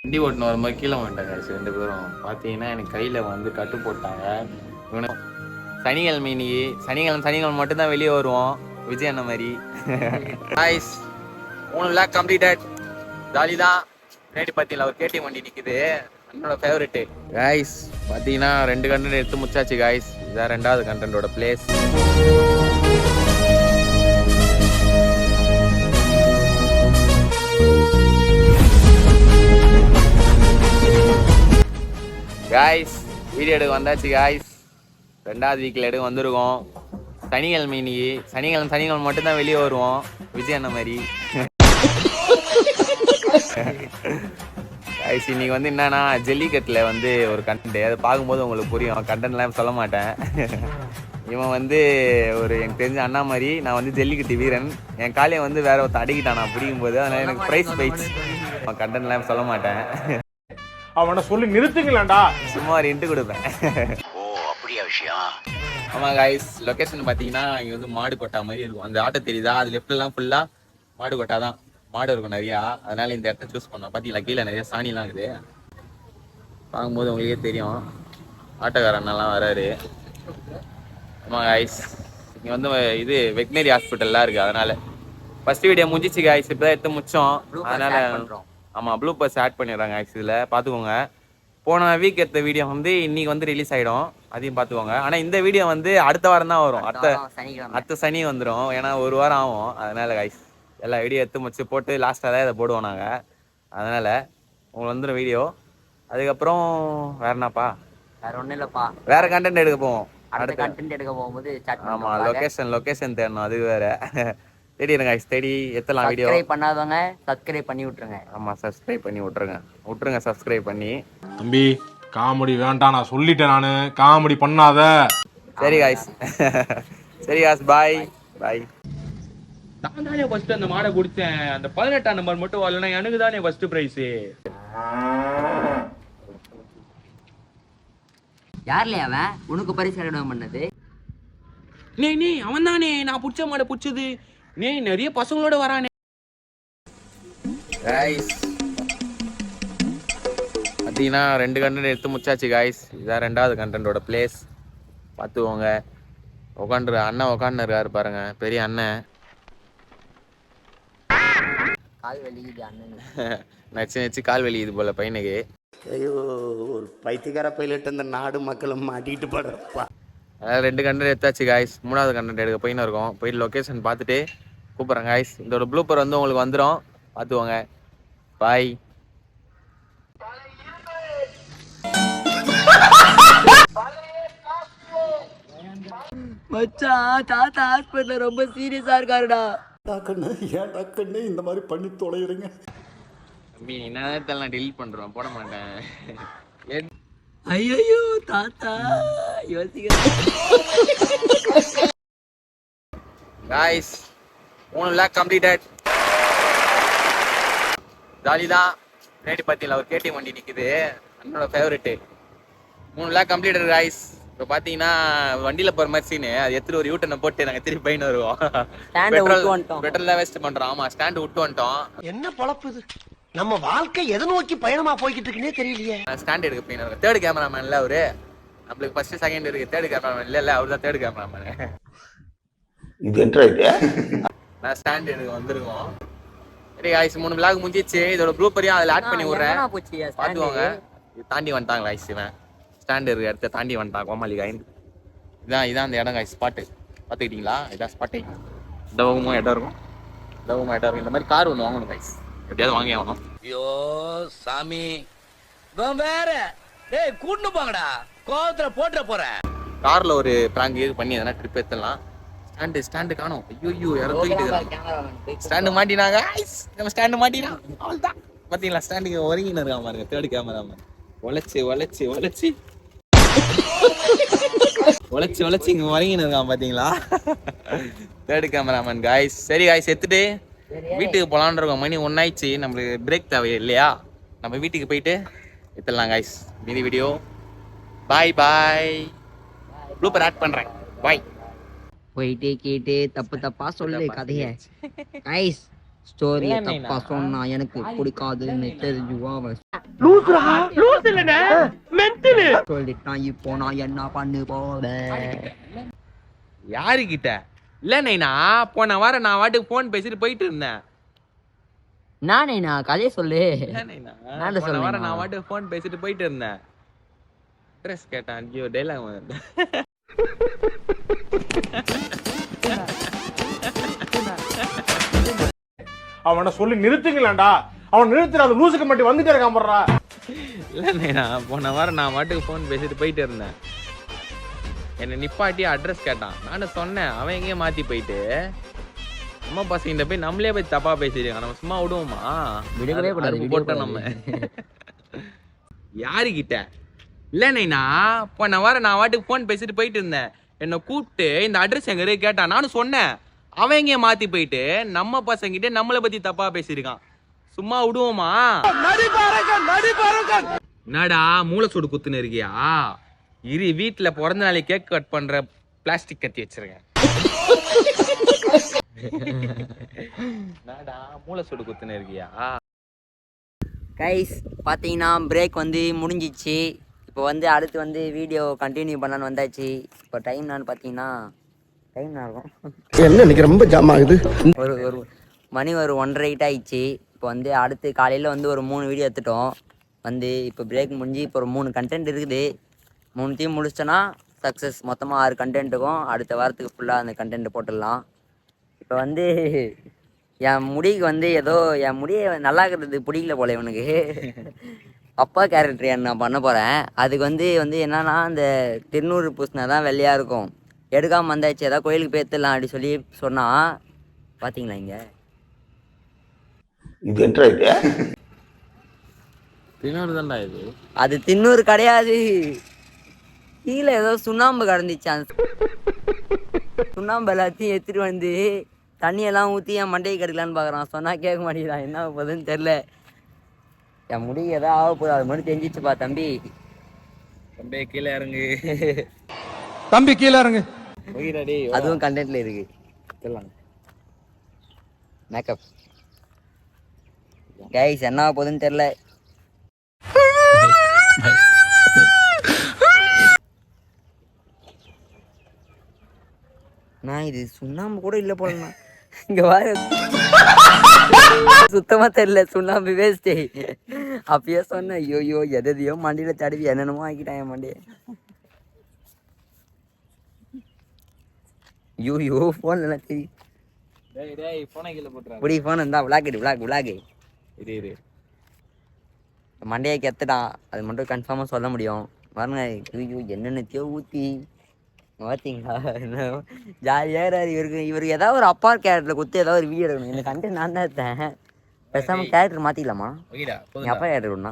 வண்டி ஓட்டின வரும்போது கீழே வந்துட்டாங்க ரெண்டு பேரும். பார்த்தீங்கன்னா எனக்கு கையில் வந்து கட்டு போட்டாங்க. இவனை சனிக்கிழமை இன்னைக்கு சனிக்கிழமை மட்டும்தான் வெளியே வருவோம் விஜய் அண்ணன் மாதிரி. Guys 3 lakh completed. ஜாலி தான். ரேட்டு பார்த்தீங்களா ஒரு கேடிஎம் வண்டி நிற்குது. என்னோட ஃபேவரெட்டு. காய்ஸ் பார்த்தீங்கன்னா 2 கண்டென்ட் எடுத்து முடிச்சாச்சு காய்ஸ். இதான் 2வது கண்டென்ட்டோட பிளேஸ். காய்ஸ் வீடியோ எடுக்க வந்தாச்சு காய்ஸ். 2வது வீக்கில் எடுக்க வந்திருக்கோம். சனிக்கிழமை இன்னைக்கு சனிக்கிழமை மட்டும்தான் வெளியே வருவோம் விஜய் அண்ணன் மாதிரி. காய்ஸ் இன்னைக்கு வந்து என்னன்னா ஜல்லிக்கட்டில் வந்து ஒரு கண்டென்ட், அதை பார்க்கும்போது உங்களுக்கு புரியும். கண்டென்ட்லாம் சொல்ல மாட்டேன். இவன் வந்து ஒரு எனக்கு தெரிஞ்ச அண்ணா மாதிரி. நான் வந்து ஜல்லிக்கட்டு வீரன். என் காலையை வந்து வேற ஒருத்த அடிக்கிட்டான் நான் பிடிக்கும்போது. அதனால எனக்கு ப்ரைஸ் போயிடுச்சு. கண்டென்ட்லாம் சொல்ல மாட்டேன். அவனை சொல்லி நிறுத்துங்களேன்டா. சும்மா ஒரு இன்ட்டு கொடுப்பேன். ஓ அப்படியா விஷயம். ஆமாம் காய்ஸ் லொக்கேஷன் பார்த்தீங்கன்னா இங்கே வந்து மாடு கொட்டா மாதிரி இருக்கும். அந்த ஆட்டோ தெரியுதா, அது லெஃப்ட்லாம் ஃபுல்லாக மாடு கொட்டா தான். மாடு இருக்கும் நிறையா. அதனால இந்த இடத்த சூஸ் பண்ணோம். பார்த்தீங்களா கீழே நிறைய சாணிலாம் இருக்குது. பார்க்கும்போது உங்களுக்கே தெரியும். ஆட்டோக்கார அண்ணெல்லாம் வராரு. ஆமாம் காய்ஸ் இங்கே வந்து இது வெட்னரி ஹாஸ்பிட்டல்லாம் இருக்குது. அதனால ஃபர்ஸ்ட் வீடியோ முடிஞ்சிச்சு காய்ஸ். இப்போ தான் எடுத்து முடிச்சோம். அதனால ஆமாம் ப்ளூ பஸ் ஆட் பண்ணிடுறாங்க காய்ஸ். இதில் பார்த்துக்கோங்க. போன வீக் எடுத்த வீடியோ வந்து இன்னைக்கு வந்து ரிலீஸ் ஆகிடும். அதையும் பார்த்துக்கோங்க. ஆனால் இந்த வீடியோ வந்து அடுத்த வாரம் தான் வரும். அடுத்த சனி வந்துடும். ஏன்னா ஒரு வாரம் ஆகும். அதனால காய்ஸ் எல்லா வீடியோ எடுத்து முடிச்சு போட்டு லாஸ்ட்டாக தான் இதை போடுவோம் நாங்கள். அதனால் உங்களுக்கு வந்துடும் வீடியோ. அதுக்கப்புறம் வேற என்னப்பா? வேற ஒன்றும் இல்லைப்பா. வேற கண்டென்ட் எடுக்க போவோம். அடுத்த கண்டென்ட் எடுக்க போகும்போது ஆமாம் லொக்கேஷன் தேடணும். அது வேற தேடிடுங்க காய்ஸ். தேடி எத்தலாம் வீடியோ. சப்ஸ்கிரைப் பண்ணாதவங்க சப்ஸ்கிரைப் பண்ணி விட்டுருங்க. ஆமாம் சப்ஸ்கிரைப் பண்ணி விட்டுருங்க சப்ஸ்கிரைப் பண்ணி. தம்பி காமெடி வேண்டாம், நான் சொல்லிட்டேன். நானு காமெடி பண்ணாத. சரி காய்ஸ். சரி காய்ஸ் பாய் பாய். நான் தானே ஃபர்ஸ்ட் அந்த மாடை குடிச்சேன். அந்த 18ஆம் நம்பர் மட்டும் வரலன்னா எனக்கு தானே ஃபர்ஸ்ட் பிரைஸ். யார்ல அவன் உனக்கு பரிசு அனுபவம் பண்ணது? நீ அவன் தானே நான் புடிச்ச மாடை புடிச்சது. நீ நிறைய பசங்களோட வரானே. காய்ஸ் பார்த்தீங்கன்னா 2 கண்டென்ட் எடுத்து முடிச்சாச்சு காய்ஸ். இதான் 2வது கண்டென்ட்டோட பிளேஸ். பார்த்துக்கோங்க. அண்ணன் உட்காந்துருக்காரு பாருங்க, பெரிய அண்ணன். கால் வலிக்குது அண்ணன். நச்சு கால் வலிக்குது போல பையனுக்கு. ஐயோ ஒரு பைத்தியக்கார பைலட் இந்த நாடு மக்களும் மாட்டிட்டு படுறப்பா. அதாவது 2 கண்டென்ட் எடுத்தாச்சு காய்ஸ். 3வது கண்டென்ட் எடுக்க போயின்னு இருக்கோம். போயிட்டு லொக்கேஷன் பார்த்துட்டு கூப்பிட்றேன் காய்ஸ். இதோட ப்ளூப்பர் வந்து உங்களுக்கு வந்துடும். பார்த்துக்கோங்க. பாய். மச்சான் தாத்தா ஹாஸ்பிட்டல்ல ரொம்ப சீரியஸா இருக்காருடா. டாக்கண்ணு ஏன் டாக்கண்ணு இந்த மாதிரி பண்ணி தொலைகிறீங்க. தம்பி என்ன நேரத்தில் டெலிட் பண்ணுறோம், போட மாட்டேன். ஐயோ தாத்தா யோசிக்க. Guys 3 lakh completed. ஜாலி தான். ரேட்டு பார்த்தீங்களா ஒரு கேடிஎம் வண்டி நிற்குது. என்னோட ஃபேவரெட்டு. 3 lakh completed guys. இப்போ பார்த்தீங்கன்னா வண்டியில் போகிற மாதிரி சீனு. அது எடுத்துட்டு ஒரு யூட்டனை போட்டு நாங்கள் திருப்பி பையன் வருவோம். பெட்ரோல்லாம் வேஸ்ட் பண்ணுறோம். ஆமாம் ஸ்டாண்டு விட்டு வந்துட்டோம். என்ன பொழப்புது நம்ம வாழ்க்கை எதை நோக்கி பயணமா போய்கிட்டு இருக்குன்னே தெரியலையே. ஸ்டாண்ட் எடுக்க போயின்னு இருக்கோம். 3rd கேமராமேன்ல அவரு. நம்மளுக்கு ஃபர்ஸ்ட் செகண்ட் இருக்கு. 3rd கேமராமேன் இல்லை அவர் தான் 3rd கேமராமேன். இது என்ன இது? நான் ஸ்டாண்ட் எடுக்க வந்திருக்கோம். சரி காய்ஸ் 3 விளாக் முடிஞ்சிச்சு. இதோட ப்ளூப்பரையும் அதில் ஆட் பண்ணி விட்றேன். பார்த்துக்கோங்க. இது தாண்டி வந்துட்டாங்க காய்ஸ். இவன் ஸ்டாண்ட் இருக்க இடத்த தாண்டி வந்துட்டான் கோமாளி காயின். இதான் அந்த இடம் காய்ஸ். ஸ்பாட்டு பார்த்துக்கிட்டீங்களா? இதான் ஸ்பாட்டு. இந்த பக்கமும் இடம் இருக்கும். இந்த பக்கமும் இடம் இருக்கும். இந்த மாதிரி கார் ஒன்று வாங்கணும் காய்ஸ். எப்படியாவது வாங்கி ஆகணும். ஐயோ சாமி வேற டேய் கூட்டு போங்கடா, கோவத்துல போட்டுற போறேன். கார்ல ஒரு பிராங்க் இது பண்ணி எதனா ட்ரிப் எடுத்துடலாம். ஸ்டாண்டு காணோம். ஐயோ யாரும் தூக்கிட்டு இருக்காங்க. ஸ்டாண்டு மாட்டினாங்க காய்ஸ். நம்ம ஸ்டாண்டு மாட்டினா அவ்வளோதான். பார்த்தீங்களா ஸ்டாண்டுக்கு ஒருங்கின்னு இருக்கான் பாருங்க 3rd கேமராமேன். உழைச்சி இங்கே ஒருங்கின்னு இருக்கான் பார்த்தீங்களா 3rd கேமராமேன் காய்ஸ். சரி காய்ஸ் எடுத்துட்டு வீட்டுக்கு போகலான்னு இருக்கோம். மணி 1 ஆயிடுச்சு. நம்மளுக்கு பிரேக் தேவை இல்லையா? நம்ம வீட்டுக்கு போயிட்டு எடுத்துடலாம் காய்ஸ். மீதி வீடியோ பாய் பாய். ப்ளூப்பர் ஆட் பண்ணுறேன். பாய். போயிட்டு கேட்டு தப்பு தப்பா சொல்லு கதைய. கைஸ் ஸ்டோரிய தப்பா சொன்னா எனக்கு பிடிக்காதுன்னு தெரிஞ்சுவாவ சொல்லிட்டான். இப்போ நான் என்ன பண்ணு போறேன்? யாருக்கிட்ட இல்ல நைனா போன வாரம் நான் வாட்டுக்கு போன் பேசிட்டு போயிட்டு இருந்தேன். நானே நான் கதையை சொல்லு. இல்ல நைனா, நான் போன வாரம் சொல்றேன் நான் வாட்டுக்கு போன் பேசிட்டு போயிட்டு இருந்தேன். அட்ரஸ் கேட்டான். ஐயோ டைலாக் வந்து அவனை சொல்லி நிறுத்துங்களேன்டா. அவன் நிறுத்துற அந்த லூசுக்கு மட்டும் வந்துட்டே இருக்கான் போடுறா. இல்ல நைனா, போன வாரம் நான் வாட்டுக்கு போன் பேசிட்டு போயிட்டு இருந்தேன். என்னை நிப்பாட்டி அட்ரஸ் கேட்டான். நானும் சொன்னேன். அவன் எங்கேயும் மாத்தி போயிட்டு அம்மா பசங்க போய் நம்மளே போய் தப்பா பேசிருக்கான். நம்ம சும்மா விடுவோமா? விடவே கூடாது, அறுப்பு விடவே போட்டோம் நம்ம. யாருக்கிட்ட இல்ல நைனா, போன வாரம் நான் வாட்டுக்கு போன் பேசிட்டு போயிட்டு இருந்தேன். என்னை கூப்பிட்டு இந்த அட்ரஸ் எங்க இருக்கு கேட்டான். நானும் சொன்னேன். அவன் எங்கேயும் மாத்தி போயிட்டு நம்ம பசங்கிட்ட நம்மளை பத்தி தப்பா பேசியிருக்கான். சும்மா விடுவோமா? என்னடா மூளை சூடு குத்துன்னு இருக்கியா? இரு, வீட்டுல பிறந்த நாளைக்கு கேக் கட் பண்ற பிளாஸ்டிக் கத்தி வச்சிருக்கேன். என்னடா மூளை சூடு குத்துன்னு இருக்கியா? கைஸ் பார்த்தீங்கன்னா பிரேக் வந்து முடிஞ்சிச்சு. இப்போ வந்து அடுத்து வந்து வீடியோ கண்டினியூ பண்ணலான்னு வந்தாச்சு. இப்போ டைம் நான் பார்த்தீங்கன்னா டைம் இருக்கும் என்ன இன்னைக்கு ரொம்ப ஜாம் ஆகுது. ஒரு மணி ஒரு 1:30 ஆயிடுச்சு. இப்போ வந்து அடுத்து காலையில் வந்து ஒரு 3 வீடியோ எடுத்துட்டோம். வந்து இப்போ பிரேக் முடிஞ்சு இப்போ ஒரு 3 கண்டென்ட் இருக்குது. 3த்தையும் முடிச்சிட்டோன்னா சக்ஸஸ். மொத்தமாக 6 கண்டென்ட்டுக்கும் அடுத்த வாரத்துக்கு ஃபுல்லாக அந்த கண்டென்ட் போட்டுடலாம். இப்போ வந்து என் முடிக்கு வந்து ஏதோ என் முடியை நல்லா இருக்கிறது பிடிக்கல போல இவனுக்கு. அப்பா கேரக்டர் நான் பண்ண போகிறேன். அதுக்கு வந்து என்னன்னா இந்த திருநூறு பூசினா தான் வெள்ளையாக இருக்கும். எடுக்காமல் வந்தாச்சு, ஏதாவது கோயிலுக்கு போய் எடுத்துடலாம் அப்படி சொல்லி சொன்னான். பார்த்தீங்களா இங்கே இது என்ன இது? தினோடு தான்டா இது. அது தின்னூறு கிடையாது. கீழே ஏதோ சுண்ணாம்பு கடந்துச்சான். சுண்ணாம்பு எல்லாத்தையும் எடுத்துட்டு வந்து தண்ணியெல்லாம் ஊற்றி என் மண்டையை கெடுக்கலான்னு பார்க்குறான். சொன்னால் கேட்க மாட்டேங்கிறான். என்ன போகுதுன்னு தெரில. என் முடி எதாவது ஆக போகுது. அது மட்டும் தெரிஞ்சிச்சுப்பா தம்பி. தம்பி கீழே இறங்கு. தம்பி கீழே இறங்கு. அதுவும் கண்டென்ட்ல இருக்கு. சொல்லலாம் மேக்கப் கைஸ் என்ன போகுதுன்னு தெரில. நான் இது சுண்ணாம்பு கூட இல்லை போலண்ணா. இங்க வாரு, சுத்தமா தெரியல. சுண்ணாம்பு வேஸ்ட். அப்பயே சொன்னேன். ஐயோ எதையோ மண்டியில தடவி என்னென்னமோ ஆக்கிட்டான் என் மண்டியை. ஐயோ போன்ல தெரியும். போனை கீழே போட்டுறாங்க. இப்படி போன் இருந்தா விளாக் இரு மண்டையை கெத்துட்டான். அது மட்டும் கன்ஃபார்மாக சொல்ல முடியும். பாருங்க, ஐயோ என்னென்னத்தையோ ஊற்றி பார்த்தீங்களா? ஜாலியாக இவருக்கு ஏதாவது ஒரு அப்பா கேரக்டரில் கொடுத்து ஏதாவது ஒரு வீடியோ எடுக்கணும். இந்த கண்டென்ட் நான் தான் எடுத்தேன். பேசாமல் கேரக்டர் மாற்றிக்கலாமா? என் அப்பா கேரக்டர் ஒன்றா.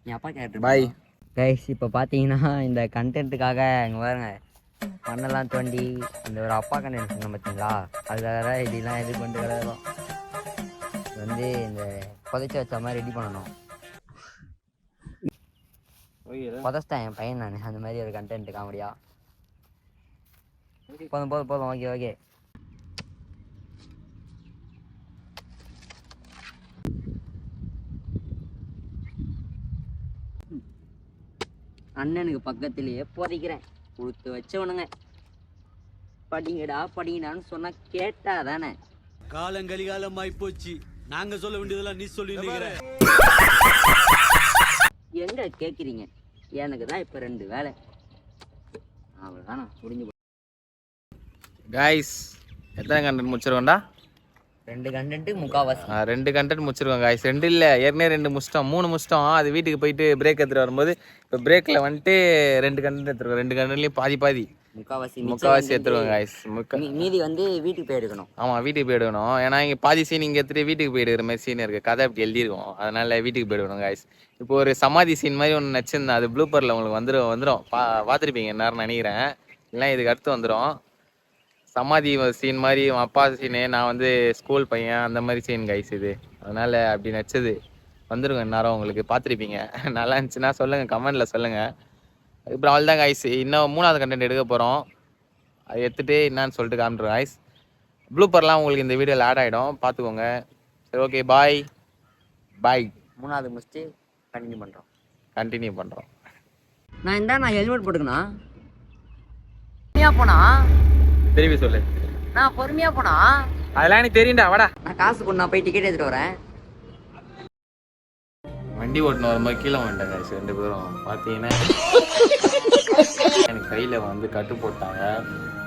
என் அப்பா கேரக்டர் பாய் கைஸ். இப்போ பார்த்தீங்கன்னா இந்த கண்டென்ட்டுக்காக இங்கே பாருங்க மண்ணெல்லாம் தோண்டி இந்த ஒரு அப்பா கண்டென்ட் சொன்னோம் பார்த்தீங்களா? அதுக்காக தான் இதெல்லாம் இது பண்ணிட்டு கிடக்கும். வந்து இந்த புதைச்சி வச்ச மாதிரி ரெடி பண்ணணும். புதைச்சிட்டேன் என் பையன் நான். அந்த மாதிரி ஒரு கண்டென்ட் காமெடியா. போதும் ஓகே. அண்ணனுக்கு பக்கத்திலேயே புதைக்கிறேன். கொடுத்து வச்சவனுங்க படிங்கடான்னு சொன்னா கேட்டா தானே. காலங்கலிகாலம் ஆயிப்போச்சு. நாங்க சொல்ல வேண்டியதெல்லாம் நீ சொல்லி எங்க கேக்குறீங்க? எனக்கு தான் இப்ப 2 வேலை. அவ்வளவுதானா முடிஞ்சு. கைஸ் எத்தனை கண்டென்ட் முடிச்சிருக்கோம்டா? 2 கண்டென்ட் முக்காவாசி. 2 கண்டென்ட் முடிச்சிருக்கோம் கைஸ். 2 இல்லை, ஏற்கனவே 2 முடிச்சிட்டோம். 3 முடிச்சிட்டோம். அது வீட்டுக்கு போயிட்டு பிரேக் எடுத்துட்டு வரும்போது இப்போ பிரேக்கில் வந்துட்டு 2 கண்டென்ட் எடுத்துருக்கோம். 2 கண்டென்ட்லேயும் பாதி முக்காவாசி எடுத்துருவோம் கைஸ். மீதி வந்து வீட்டுக்கு போய் எடுக்கணும். ஆமாம், வீட்டுக்கு போய் எடுக்கணும். ஏன்னா இங்கே பாதி சீன் இங்கே எடுத்துட்டு வீட்டுக்கு போய் எடுக்கிற மாதிரி சீன் இருக்குது. கதை அப்படி எழுதிருக்கோம். அதனால வீட்டுக்கு போய் எடுக்கணும் கைஸ். இப்போ ஒரு சமாதி சீன் மாதிரி ஒன்று நச்சிருந்தேன். அது ப்ளூப்பரில் உங்களுக்கு வந்துடும். பார்த்துருப்பீங்க எல்லாரும் நினைக்கிறேன். இல்லை இதுக்கு அடுத்து வந்துடும். சமாதி சீன் மாதிரி அப்பா சீனு, நான் வந்து ஸ்கூல் பையன், அந்த மாதிரி சீன் கைஸ் இது. அதனால் அப்படி நச்சது வந்துருங்க எல்லாரும். உங்களுக்கு பார்த்துருப்பீங்க. நல்லா இருந்துச்சுன்னா சொல்லுங்கள், கமெண்டில் சொல்லுங்கள். இப்போ அவள் தான் கைஸ். இன்னும் 3வது கண்டென்ட் எடுக்க போகிறோம். அது எடுத்துகிட்டு என்னான்னு சொல்லிட்டு காமிட்டுருவோம் கைஸ். ப்ளூப்பர்லாம் உங்களுக்கு இந்த வீடியோவில் ஆட் ஆகிடும், பார்த்துக்கோங்க. சரி, ஓகே, பாய் பாய். 3வது முடிச்சுட்டு கண்டினியூ பண்ணுறோம். கண்டினியூ பண்ணுறோம். நான் ஹெல்மெட் போட்டுக்கணும். பொறுமையாக போனா திருப்பி சொல்லு. நான் பொறுமையாக போனா அதெல்லாம் எனக்கு தெரியும்டா, வாடா. நான் காசு கொண்டு நான் போய் டிக்கெட் எடுத்துகிட்டு வரேன். வண்டி ஓட்டணும் வரும்போது கீழே வந்துட்டாங்க guys 2 பேரும். பார்த்தீங்கன்னா எனக்கு கையில் வந்து கட்டு போட்டாங்க.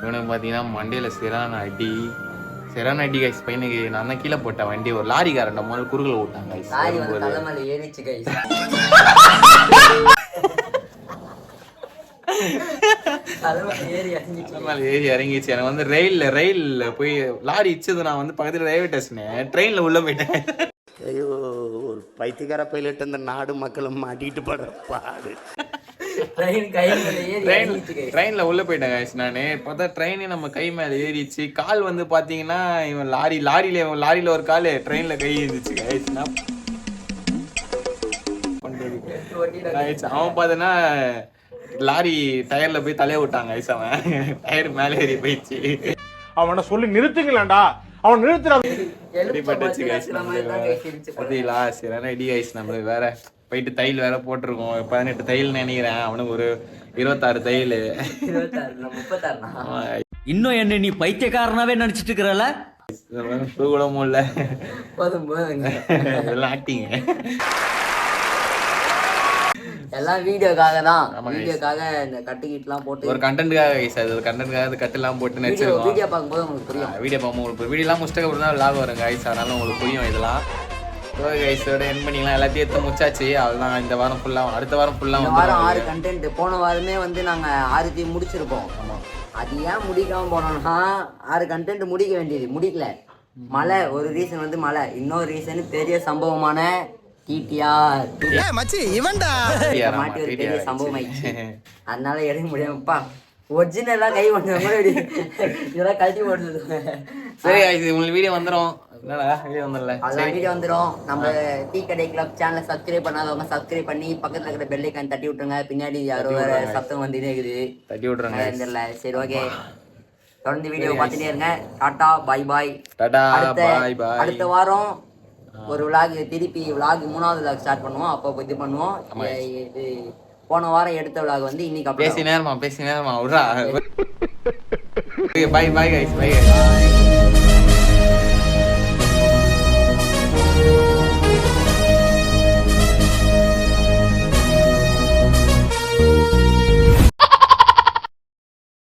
இவனுக்கு பார்த்தீங்கன்னா மண்டையில் சிறான அடி கைஸ். பையனுக்கு நான் தான் கீழே போட்டேன் வண்டி. ஒரு லாரிக்காரன் நம்ம குறுக்கில் விட்டாங்க guys. லாரி வந்து தலைமையில ஏறிச்சு கைஸ். ஏறி இறங்கிச்சு. எனக்கு வந்து ரயில்ல போய் லாரி இச்சது. நான் வந்து பக்கத்துல ரயில்வே ஸ்டேஷனு ட்ரெயின்ல உள்ள போயிட்டேன். ஐயோ ஒரு பைத்தியக்கார பையிலிட்டு இந்த நாடு மக்களும் மாட்டிட்டு படுற பாடு. ட்ரெயின்ல உள்ள போயிட்டேன் guys. நானு பார்த்தா ட்ரெயினே நம்ம கை மேல ஏறிச்சு. கால் வந்து பாத்தீங்கன்னா இவன் லாரியில ஒரு கால், ட்ரெயின்ல கை இருந்துச்சு guys. அவன் பார்த்தனா லாரி டயர்ல போய் தலைய விட்டாங்க guys. அவன் டயர் மேல ஏறி போயிடுச்சு. அவனை சொல்லி நிறுத்துங்களேன்டா, அவன் நிறுத்துறான். அடிபட்டுச்சு guys. பார்த்தீங்களா, சரியான அடி guys. நம்மளுக்கு வேற போயிட்டு தையல் வேற போட்டிருக்கோம். 18 தையல் நினைக்கிறேன். அவனுக்கு ஒரு 26 தையல். 36 இன்னும் என்ன நீ பைத்தியக்காரனாவே நினைச்சிட்டு இருக்கிறல? தூக்கமும் இல்ல. போதும் இதெல்லாம் ஆக்டிங். எல்லாம் வீடியோக்காக தான். வீடியோக்காக இந்த கட்டுக்கிட்டுலாம் போட்டு ஒரு கண்டென்ட்காக guys. அது ஒரு கண்டென்ட்காக கட்டெல்லாம் போட்டு நடிச்சிருக்கோம். வீடியோ பார்க்கும்போது உங்களுக்கு புரியும். வீடியோ பார்க்கும்போது உங்களுக்கு வீடியோலாம் முடிச்சுட்டு அப்புறம் தான் லாக் வரும் guys. அதனால உங்களுக்கு புரியும் இதெல்லாம். ஓகே guys, இதோட என் பண்ணிக்கலாம். எல்லாத்தையும் எடுத்து முடிச்சாச்சு. அவ்வளோதான். இந்த வாரம் ஃபுல்லாக, அடுத்த வாரம் ஃபுல்லாக இந்த வாரம் 6 கண்டென்ட். போன வாரமே வந்து நாங்கள் 6 முடிச்சிருக்கோம். அது ஏன் முடிக்காம போனோம்னா 6 கண்டென்ட் முடிக்க வேண்டியது முடிக்கல. மழை ஒரு ரீசன் வந்து மழை. இன்னொரு ரீசன் பெரிய சம்பவமான டிடிஆர் மச்சி இவன்டா மாட்டி ஒரு பெரிய சம்பவம் ஆயிடுச்சு. அதனால எடுக்க முடியாமப்பா. ஒரிஜினலா கை பண்ணுற இதெல்லாம் கழட்டி போடுறது. சரி இது உங்களுக்கு வீடியோ வந்துடும். என்னடா வீடியோ வந்துடல? அதெல்லாம் வீடியோ வந்துடும். நம்ம டீ கடை கிளப் சேனலை சப்ஸ்கிரைப் பண்ணாதவங்க சப்ஸ்கிரைப் பண்ணி பக்கத்துல இருக்கிற பெல் ஐக்கான் தட்டி விட்டுருங்க. பின்னாடி யாரோ வேற சத்தம் வந்துட்டே இருக்குது, தட்டி விட்டுருங்க. தெரியல. சரி, ஓகே, தொடர்ந்து வீடியோ பார்த்துட்டே இருங்க. டாடா பாய் பாய். டாடா பாய் பாய். அடுத்த வாரம் ஒரு விளாக், திருப்பி விளாக் 3வது விளாக் ஸ்டார்ட் பண்ணுவோம். அப்போ இது பண்ணுவோம். இது போன வாரம் எடுத்த விளாக் வந்து இன்னைக்கு பேசி நேரமா விட்றா. பாய் பாய் கைஸ். பை.